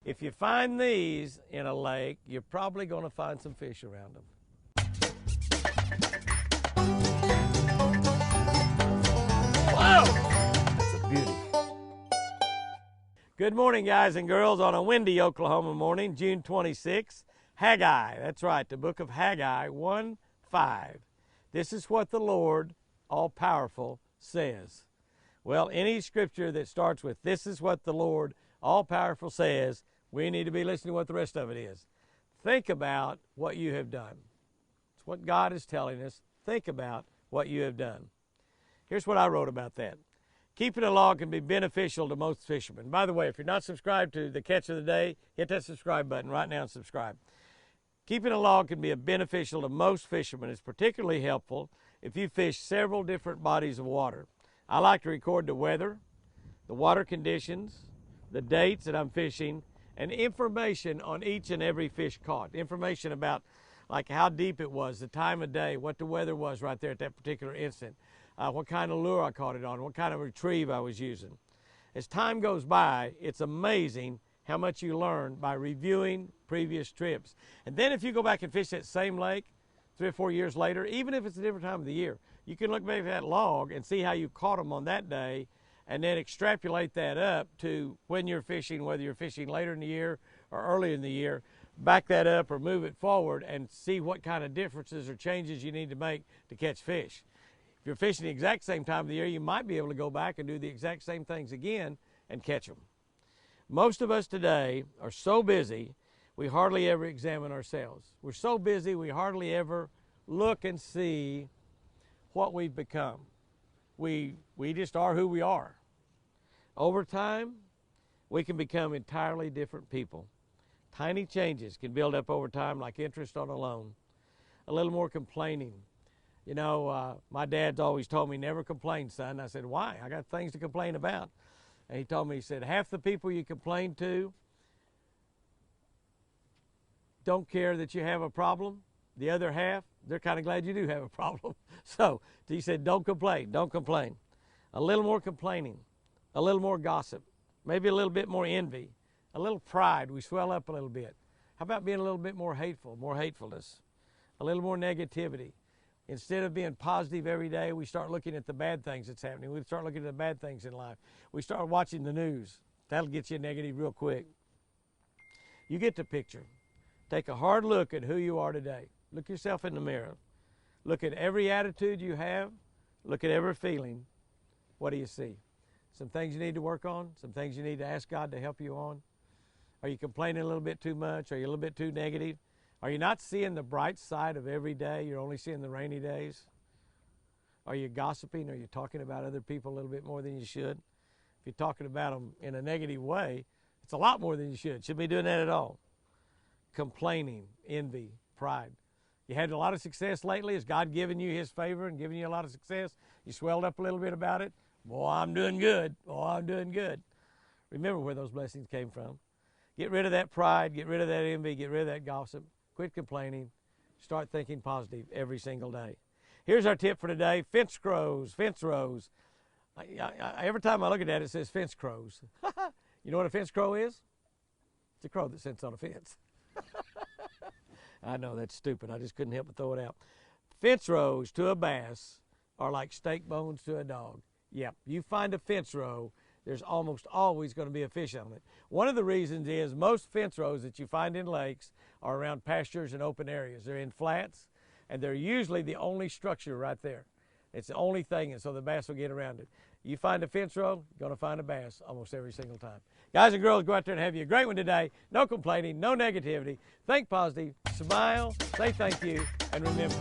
If you find these in a lake, you're probably going to find some fish around them. Whoa! That's a beauty. Good morning, guys and girls, on a windy Oklahoma morning, June 26th. Haggai, that's right, the book of Haggai 1:5. This is what the Lord, all-powerful, says. Well, any scripture that starts with, this is what the Lord, all-powerful, says, we need to be listening to what the rest of it is. Think about what you have done. It's what God is telling us. Think about what you have done. Here's what I wrote about that. Keeping a log can be beneficial to most fishermen. By the way, if you're not subscribed to the Catch of the Day, hit that subscribe button right now and subscribe. Keeping a log can be beneficial to most fishermen. It's particularly helpful if you fish several different bodies of water. I like to record the weather, the water conditions, the dates that I'm fishing, and information on each and every fish caught. Information about like how deep it was, the time of day, what the weather was right there at that particular instant, what kind of lure I caught it on, what kind of retrieve I was using. As time goes by, it's amazing how much you learn by reviewing previous trips. And then if you go back and fish that same lake 3 or 4 years later, even if it's a different time of the year, you can look back at that log and see how you caught them on that day and then extrapolate that up to when you're fishing, whether you're fishing later in the year or early in the year, back that up or move it forward and see what kind of differences or changes you need to make to catch fish. If you're fishing the exact same time of the year, you might be able to go back and do the exact same things again and catch them. Most of us today are so busy, we hardly ever examine ourselves. We're so busy, we hardly ever look and see what we've become. We just are who we are. Over time, we can become entirely different people. Tiny changes can build up over time like interest on a loan. A little more complaining. You know, my dad's always told me, never complain, son. I said, why? I got things to complain about. And he told me, he said, half the people you complain to don't care that you have a problem. The other half, they're kind of glad you do have a problem. So he said, don't complain, don't complain. A little more complaining, a little more gossip, maybe a little bit more envy, a little pride. We swell up a little bit. How about being a little bit more hateful, more hatefulness, a little more negativity? Instead of being positive every day, we start looking at the bad things that's happening. We start looking at the bad things in life. We start watching the news. That'll get you negative real quick. You get the picture. Take a hard look at who you are today. Look yourself in the mirror. Look at every attitude you have. Look at every feeling. What do you see? Some things you need to work on. Some things you need to ask God to help you on. Are you complaining a little bit too much? Are you a little bit too negative? Are you not seeing the bright side of every day? You're only seeing the rainy days? Are you gossiping? Are you talking about other people a little bit more than you should? If you're talking about them in a negative way, it's a lot more than you should. Shouldn't be doing that at all. Complaining, envy, pride. You had a lot of success lately. Has God given you His favor and given you a lot of success? You swelled up a little bit about it. Boy, I'm doing good. Boy, I'm doing good. Remember where those blessings came from. Get rid of that pride. Get rid of that envy. Get rid of that gossip. Quit complaining. Start thinking positive every single day. Here's our tip for today. Fence crows, fence rows. Every time I look at that, it says fence crows. You know what a fence crow is? It's a crow that sits on a fence. I know, that's stupid. I just couldn't help but throw it out. Fence rows to a bass are like steak bones to a dog. Yep, you find a fence row, there's almost always going to be a fish on it. One of the reasons is most fence rows that you find in lakes are around pastures and open areas. They're in flats, and they're usually the only structure right there. It's the only thing, and so the bass will get around it. You find a fence row, you're going to find a bass almost every single time. Guys and girls, go out there and have you a great one today. No complaining, no negativity. Think positive, smile, say thank you, and remember,